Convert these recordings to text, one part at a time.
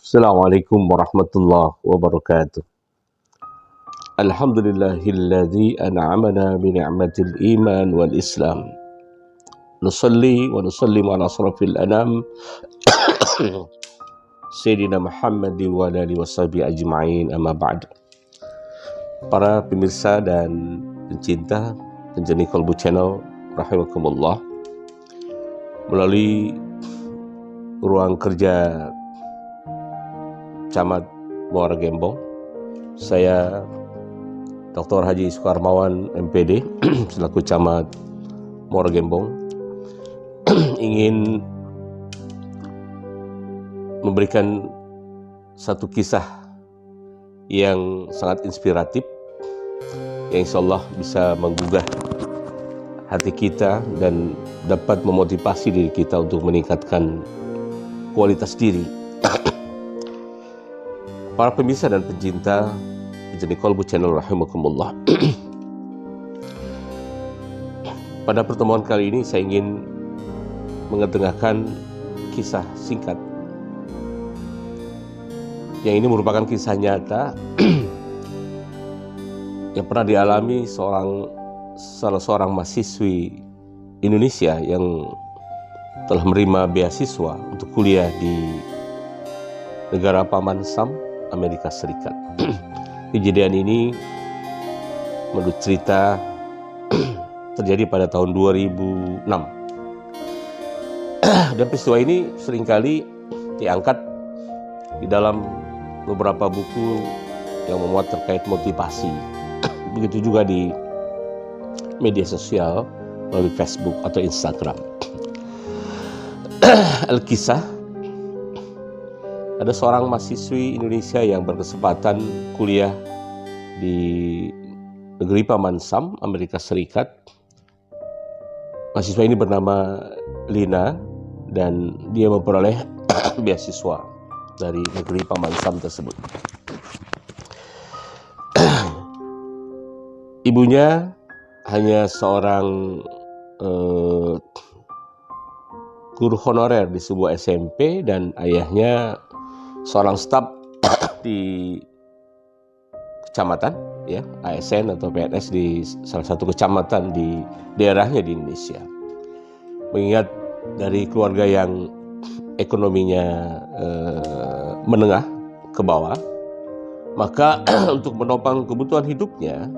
Assalamualaikum warahmatullahi wabarakatuh. Alhamdulillahilladzi an'amana bi ni'matil iman wal islam. Nusalli wa nusallimu ala asrafil anam Sayyidina Muhammad wa ala alihi washabihi ajma'in, amma ba'd. Para pemirsa dan pencinta penjeni Kolbu Channel rahimakumullah, melalui ruang kerja Camat Muara Gembong, saya Dr. Haji Sukarmawan MPD selaku Camat Muara Gembong ingin memberikan satu kisah yang sangat inspiratif yang insya Allah bisa menggugah hati kita dan dapat memotivasi diri kita untuk meningkatkan kualitas diri. Para pemirsa dan pencinta penjeni Kolbu Channel rahimakumullah. Pada pertemuan kali ini saya ingin mengetengahkan kisah singkat yang ini merupakan kisah nyata yang pernah dialami salah seorang mahasiswi Indonesia yang telah menerima beasiswa untuk kuliah di negara Paman Sam, Amerika Serikat. Kejadian ini menurut cerita terjadi pada tahun 2006. Dan peristiwa ini seringkali diangkat di dalam beberapa buku yang memuat terkait motivasi. Begitu juga di media sosial melalui Facebook atau Instagram. Al-Kisah, ada seorang mahasiswi Indonesia yang berkesempatan kuliah di negeri Paman Sam, Amerika Serikat. Mahasiswa ini bernama Lina dan dia memperoleh beasiswa dari negeri Paman Sam tersebut. Ibunya hanya seorang guru honorer di sebuah SMP dan ayahnya seorang staf di kecamatan, ya, ASN atau PNS di salah satu kecamatan di daerahnya di Indonesia. Mengingat dari keluarga yang ekonominya menengah ke bawah, maka untuk menopang kebutuhan hidupnya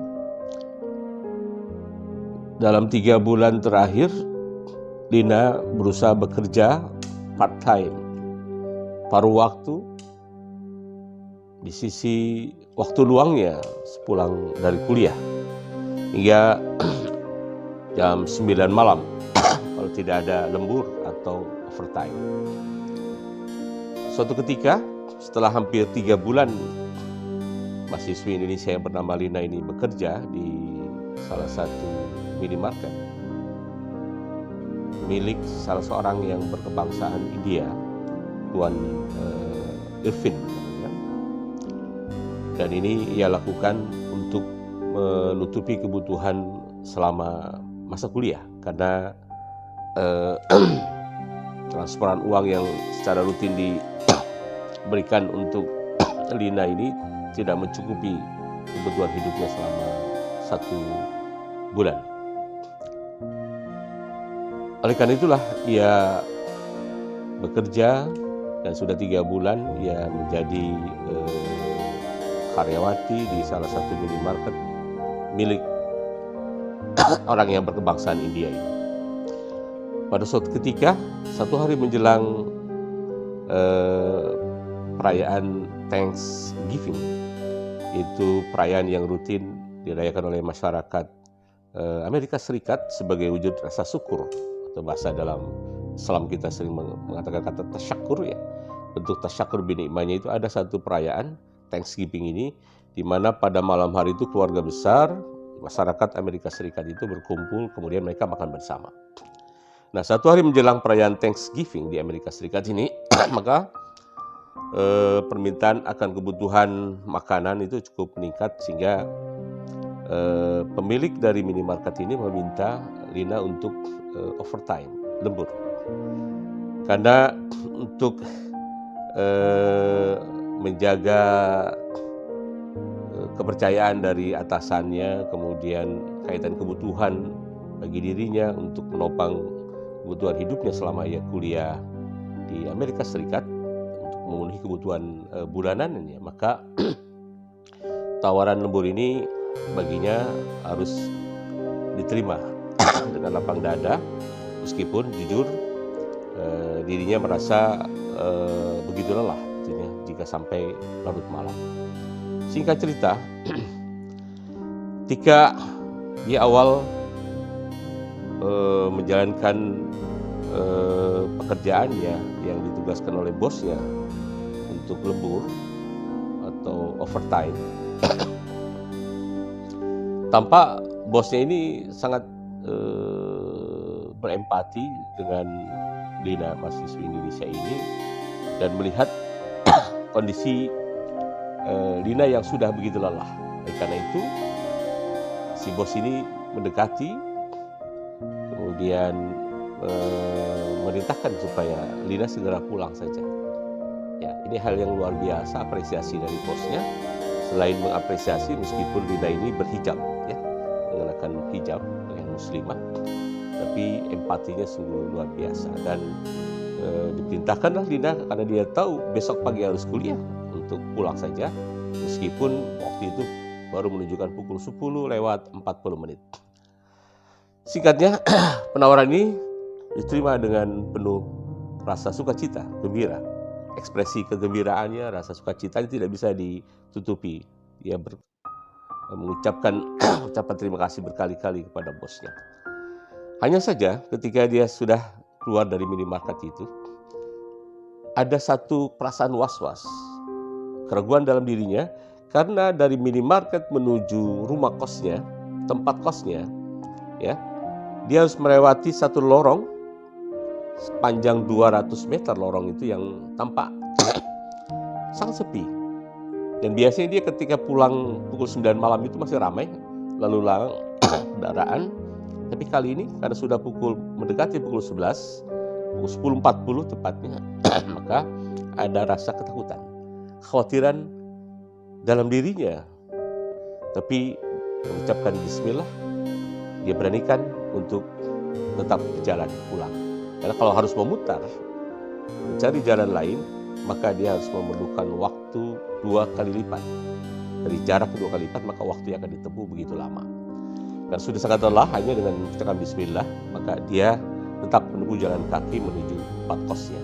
dalam 3 bulan terakhir, Lina berusaha bekerja part-time, paruh waktu, di sisi waktu luangnya sepulang dari kuliah hingga jam 9 malam kalau tidak ada lembur atau overtime. Suatu ketika setelah hampir 3 bulan mahasiswi Indonesia yang bernama Lina ini bekerja di salah satu minimarket milik salah seorang yang berkebangsaan India, Tuan Irvin. Dan ini ia lakukan untuk menutupi kebutuhan selama masa kuliah karena transferan uang yang secara rutin diberikan untuk Lina ini tidak mencukupi kebutuhan hidupnya selama 1 bulan. Oleh karena itulah ia bekerja dan sudah 3 bulan ia menjadi karyawati di salah satu minimarket milik orang yang berkebangsaan India ini. Pada suatu ketika, satu hari menjelang perayaan Thanksgiving, itu perayaan yang rutin dirayakan oleh masyarakat Amerika Serikat sebagai wujud rasa syukur, atau bahasa dalam Islam kita sering mengatakan kata tasyakur, ya. Bentuk tasyakur binikmahnya itu ada satu perayaan Thanksgiving ini, di mana pada malam hari itu keluarga besar masyarakat Amerika Serikat itu berkumpul, kemudian mereka makan bersama. Nah, satu hari menjelang perayaan Thanksgiving di Amerika Serikat ini, maka permintaan akan kebutuhan makanan itu cukup meningkat sehingga pemilik dari minimarket ini meminta Lina untuk overtime, lembur. Karena untuk menjaga kepercayaan dari atasannya, kemudian kaitan kebutuhan bagi dirinya untuk menopang kebutuhan hidupnya selama ia kuliah di Amerika Serikat untuk memenuhi kebutuhan bulanannya, maka tawaran lembur ini baginya harus diterima dengan lapang dada, meskipun jujur dirinya merasa begitu lelah jika sampai larut malam. Singkat cerita, ketika di awal menjalankan pekerjaannya yang ditugaskan oleh bosnya untuk lembur atau overtime, tampak bosnya ini sangat berempati dengan Lina, mahasiswi Indonesia ini, dan melihat kondisi Lina yang sudah begitu lelah. Karena itu si bos ini mendekati, kemudian memerintahkan supaya Lina segera pulang saja. Ya, ini hal yang luar biasa, apresiasi dari bosnya. Selain mengapresiasi, meskipun Lina ini berhijab, ya, mengenakan hijab yang muslimah, tapi empatinya sungguh luar biasa. Dan diperintahkanlah Lina, karena dia tahu besok pagi harus kuliah, untuk pulang saja, meskipun waktu itu baru menunjukkan pukul 10 lewat 40 menit. Singkatnya, penawaran ini diterima dengan penuh rasa sukacita, gembira. Ekspresi kegembiraannya, rasa sukacitanya tidak bisa ditutupi. Dia mengucapkan ucapan terima kasih berkali-kali kepada bosnya. Hanya saja ketika dia sudah keluar dari minimarket itu, ada satu perasaan was-was, keraguan dalam dirinya, karena dari minimarket menuju rumah kosnya, tempat kosnya, ya, dia harus melewati satu lorong sepanjang 200 meter. Lorong itu yang tampak sangat sepi. Dan biasanya dia ketika pulang pukul 9 malam itu masih ramai, lalu lalang kendaraan. Tapi kali ini karena sudah mendekati pukul 11, pukul 10.40 tepatnya, maka ada rasa ketakutan, kekhawatiran dalam dirinya. Tapi mengucapkan bismillah, dia beranikan untuk tetap berjalan pulang. Karena kalau harus memutar, mencari jalan lain, maka dia harus memerlukan waktu 2 kali lipat. Dari jarak 2 kali lipat, maka waktu yang akan ditempuh begitu lama. Dan sudah sangat lelah, hanya dengan mengucapkan bismillah, maka dia tetap menunggu jalan kaki menuju tempat kosnya.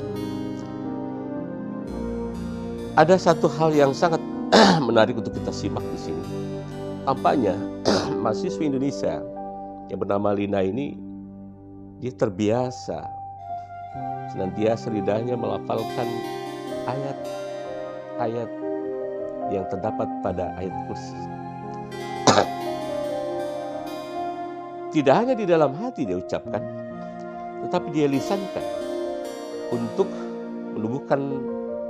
Ada satu hal yang sangat menarik untuk kita simak di sini. Tampaknya mahasiswi Indonesia yang bernama Lina ini, dia terbiasa senantiasa lidahnya melafalkan ayat-ayat yang terdapat pada ayat kursi. Tidak hanya di dalam hati dia ucapkan, tetapi dia lisankan untuk menumbuhkan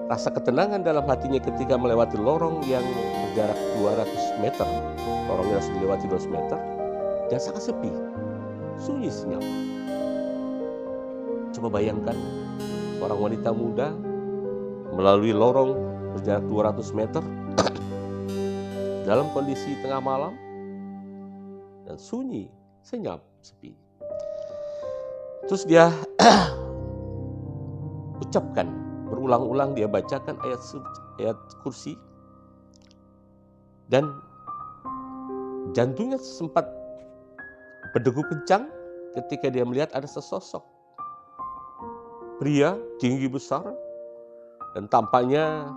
rasa ketenangan dalam hatinya ketika melewati lorong yang berjarak 200 meter. Lorongnya harus dilewati 200 meter dan sangat sepi, sunyi senyap. Coba bayangkan seorang wanita muda melalui lorong berjarak 200 meter dalam kondisi tengah malam dan sunyi, senyap, sepi. Terus dia ucapkan, berulang-ulang dia bacakan ayat kursi, dan jantungnya sempat berdegup kencang ketika dia melihat ada sesosok pria tinggi besar dan tampaknya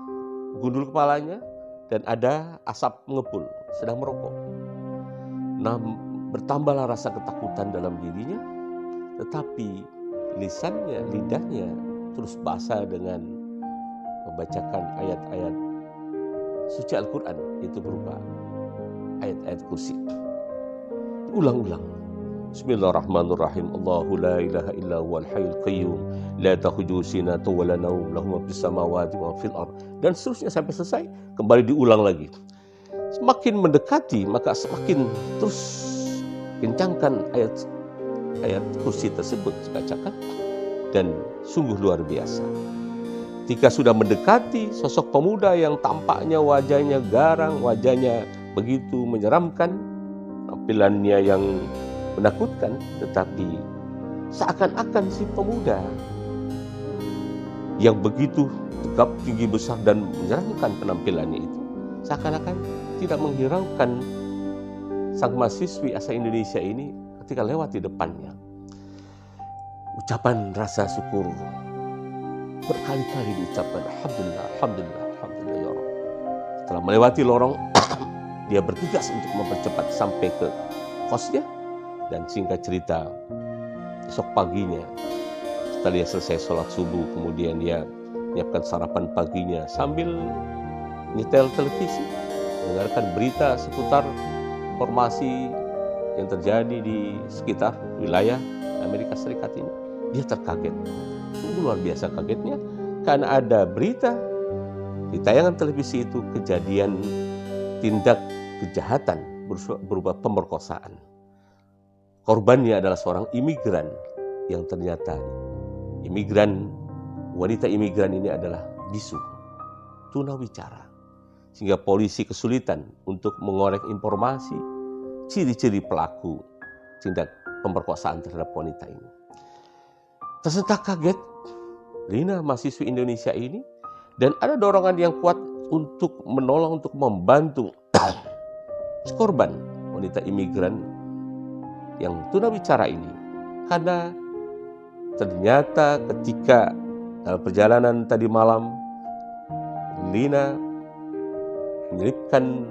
gundul kepalanya dan ada asap mengepul, sedang merokok. Nah, bertambahlah rasa ketakutan dalam dirinya, tetapi lisannya, lidahnya terus basah dengan membacakan ayat-ayat suci Al-Quran, itu berupa ayat-ayat kursi. Ulang-ulang. Bismillahirrahmanirrahim. Allahu la ilaha illa huwal hayyul qayyum la ta'khudhuhu sinatun wa la nawm lahu ma fis samawati wa fil ardh. Dan seterusnya sampai selesai, kembali diulang lagi. Semakin mendekati, maka semakin terus kencangkan ayat kursi tersebut dibacakan, dan sungguh luar biasa. ketika sudah mendekati sosok pemuda yang tampaknya wajahnya garang, wajahnya begitu menyeramkan, tampilannya yang menakutkan, tetapi seakan-akan si pemuda yang begitu tegap, tinggi, besar dan menyeramkan penampilannya itu seakan-akan tidak menghiraukan sang mahasiswi asal Indonesia ini ketika lewat di depannya. Ucapan rasa syukur berkali-kali diucapkan, Alhamdulillah, Alhamdulillah, Alhamdulillah ya Rabb. Setelah melewati lorong, dia bergegas untuk mempercepat sampai ke kosnya. Dan singkat cerita, esok paginya setelah dia selesai sholat subuh, kemudian dia menyiapkan sarapan paginya sambil nyetel televisi, mendengarkan berita seputar informasi yang terjadi di sekitar wilayah Amerika Serikat ini. Dia terkaget, sungguh luar biasa kagetnya, karena ada berita di tayangan televisi itu kejadian tindak kejahatan berupa pemerkosaan. Korbannya adalah seorang imigran yang ternyata wanita imigran ini adalah bisu, tunawicara. Sehingga polisi kesulitan untuk mengorek informasi ciri-ciri pelaku tindak pemerkosaan terhadap wanita ini. Tersentak kaget Lina, mahasiswi Indonesia ini, dan ada dorongan yang kuat untuk menolong, untuk membantu korban wanita imigran yang tunawicara ini. Karena ternyata ketika dalam perjalanan tadi malam, Lina menyelipkan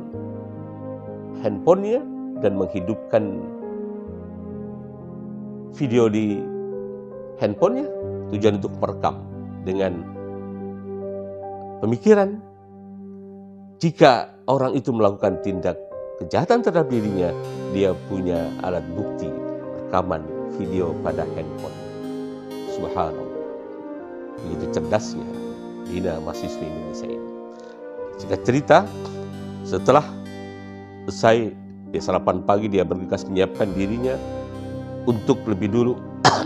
handphonenya dan menghidupkan video di handphonenya, tujuan untuk merekam dengan pemikiran jika orang itu melakukan tindak kejahatan terhadap dirinya, dia punya alat bukti rekaman video pada handphone. Subhanallah, begitu cerdasnya Lina, mahasiswi Indonesia ini. Singkat cerita, setelah selesai sarapan pagi, dia bergegas menyiapkan dirinya untuk lebih dulu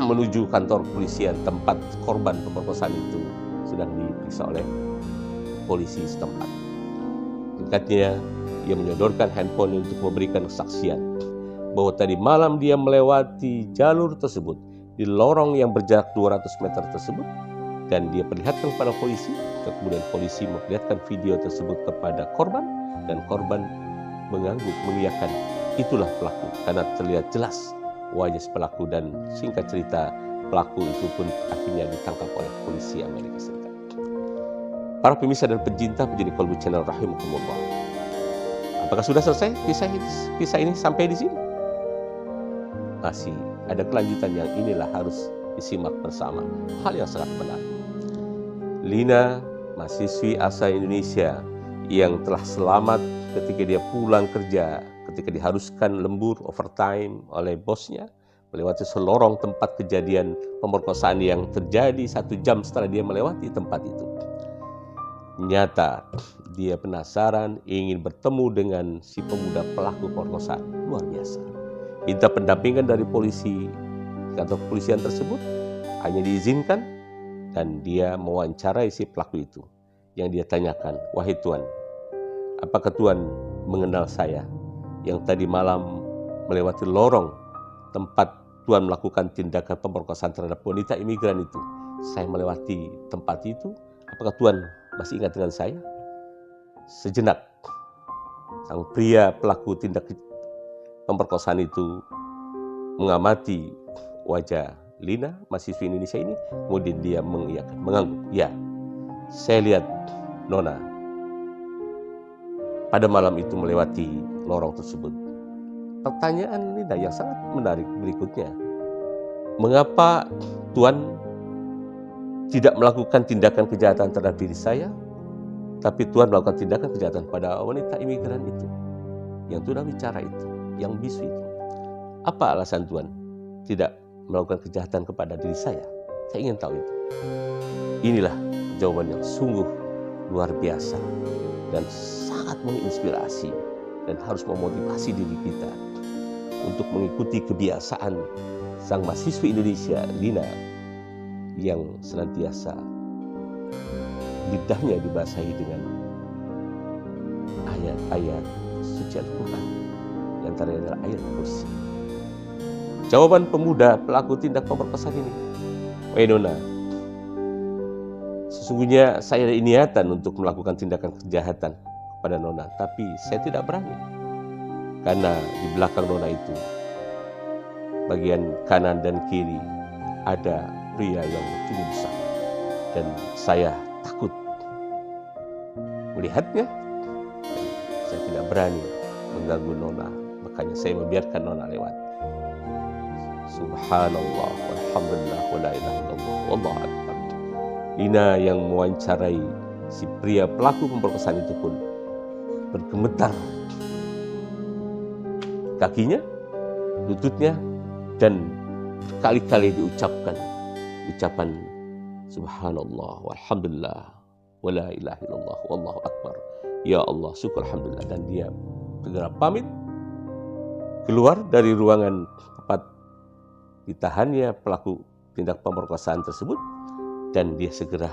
menuju kantor kepolisian tempat korban pemerkosaan itu sedang diperiksa oleh polisi setempat. Singkatnya, ia menyodorkan handphone untuk memberikan kesaksian bahwa tadi malam dia melewati jalur tersebut di lorong yang berjarak 200 meter tersebut, dan dia perlihatkan kepada polisi. Kemudian polisi memperlihatkan video tersebut kepada korban, dan korban mengangguk, mengiyakan itulah pelaku karena terlihat jelas wajah pelaku. Dan singkat cerita, pelaku itu pun akhirnya ditangkap oleh polisi Amerika Serikat. Para pemirsa dan pencinta penjadi Kolbu Channel rahimakumullah, apakah sudah selesai kisah ini sampai di sini? Masih ada kelanjutan yang inilah harus disimak bersama, hal yang sangat menarik. Lina, mahasiswi asal Indonesia yang telah selamat ketika dia pulang kerja, ketika diharuskan lembur overtime oleh bosnya, melewati selorong tempat kejadian pemerkosaan yang terjadi 1 jam setelah dia melewati tempat itu. Nyata dia penasaran, ingin bertemu dengan si pemuda pelaku pemerkosaan. Luar biasa. Minta pendampingan dari polisi, kantor kepolisian tersebut, hanya diizinkan, dan dia mewawancarai si pelaku itu. Yang dia tanyakan, wahai Tuan, apakah Tuan mengenal saya yang tadi malam melewati lorong tempat Tuan melakukan tindakan pemerkosaan terhadap wanita imigran itu? Saya melewati tempat itu, apakah Tuan masih ingat dengan saya? Sejenak, sang pria pelaku tindak pemerkosaan itu mengamati wajah Lina, mahasiswi Indonesia ini, kemudian dia mengiyakan, mengangguk. Ya, saya lihat Nona pada malam itu melewati lorong tersebut. Pertanyaan Lina yang sangat menarik berikutnya, mengapa Tuan tidak melakukan tindakan kejahatan terhadap diri saya, tapi Tuan melakukan tindakan kejahatan pada wanita imigran itu, yang tunawicara itu, yang bisu itu? Apa alasan Tuan tidak melakukan kejahatan kepada diri saya? Saya ingin tahu itu. Inilah jawaban yang sungguh luar biasa dan sangat menginspirasi dan harus memotivasi diri kita untuk mengikuti kebiasaan sang mahasiswi Indonesia Lina yang senantiasa lidahnya dibasahi dengan ayat-ayat suci Al-Quran, yang antaranya adalah ayat kursi. Jawaban pemuda pelaku tindak pemerkosaan ini, "Wahai Nona, sesungguhnya saya ada niatan untuk melakukan tindakan kejahatan kepada Nona, tapi saya tidak berani. Karena di belakang Nona itu, bagian kanan dan kiri, ada pria yang tinggi besar. Dan saya takut melihatnya. Dan saya tidak berani mengganggu Nona. Makanya saya membiarkan Nona lewat. Subhanallah, walhamdulillah, wa la ilaha illallah, wallahu akbar." Lina yang mewawancarai si pria pelaku pemerkosaan itu pun bergemetar kakinya, lututnya, dan berkali-kali diucapkan ucapan Subhanallah, walhamdulillah, wa la ilaha illallah, wallahu akbar. Ya Allah, syukur, alhamdulillah. Dan dia segera pamit keluar dari ruangan tempat ditahannya pelaku tindak pemerkosaan tersebut, dan dia segera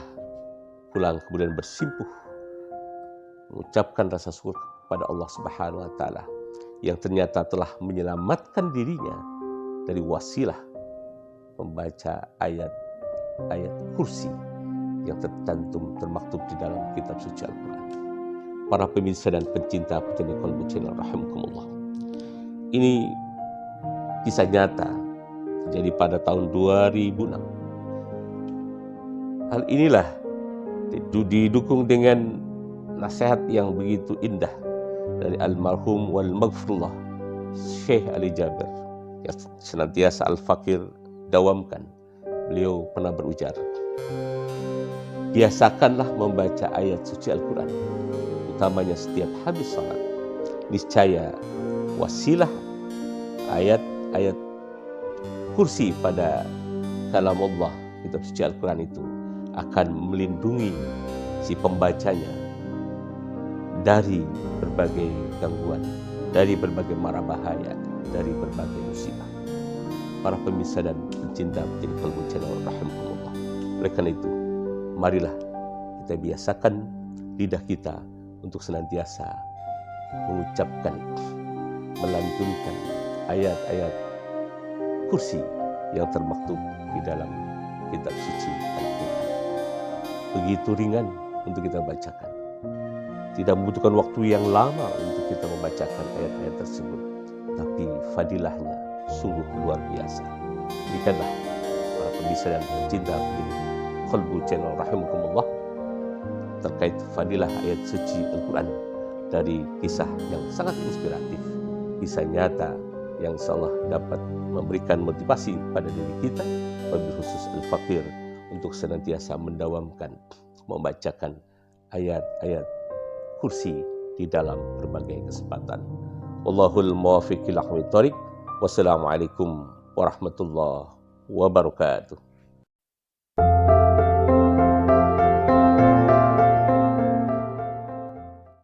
pulang kemudian bersimpuh mengucapkan rasa syukur kepada Allah Subhanahu wa taala yang ternyata telah menyelamatkan dirinya dari wasilah membaca ayat kursi yang termaktub di dalam kitab suci Al-Quran. Para pemirsa dan pencinta Pencari Qalbu Channel rahimakumullah. Ini kisah nyata terjadi pada tahun 2006. Hal inilah didukung dengan nasihat yang begitu indah dari almarhum wal maghfurullah Syekh Ali Jabir yang senantiasa Al-Fakir dawamkan. Beliau pernah berujar, biasakanlah membaca ayat suci Al-Quran, utamanya setiap habis salat. Niscaya wasilah ayat-ayat kursi pada kalam Allah, kitab suci Al-Quran itu akan melindungi si pembacanya dari berbagai gangguan, dari berbagai mara bahaya, dari berbagai musibah. Para pemirsa dan pencinta Pencari Qalbu Channel rahimakumullah. Oleh karena itu, marilah kita biasakan lidah kita untuk senantiasa mengucapkan, melantunkan ayat-ayat kursi yang termaktub di dalam kitab suci Al-Quran. Begitu ringan untuk kita bacakan. Tidak membutuhkan waktu yang lama untuk kita membacakan ayat-ayat tersebut. Tapi fadilahnya sungguh luar biasa. Demikianlah para pemirsa dan pencinta Pencari Qalbu Channel rahimakumullah terkait fadilah ayat suci Al-Quran dari kisah yang sangat inspiratif, kisah nyata yang insyaallah dapat memberikan motivasi pada diri kita, wabil khusus Al-Fakir, untuk senantiasa mendawamkan, membacakan ayat-ayat kursi di dalam berbagai kesempatan. Wallahul muwaffiq ila aqwamit thoriq. Wassalamualaikum warahmatullahi wabarakatuh.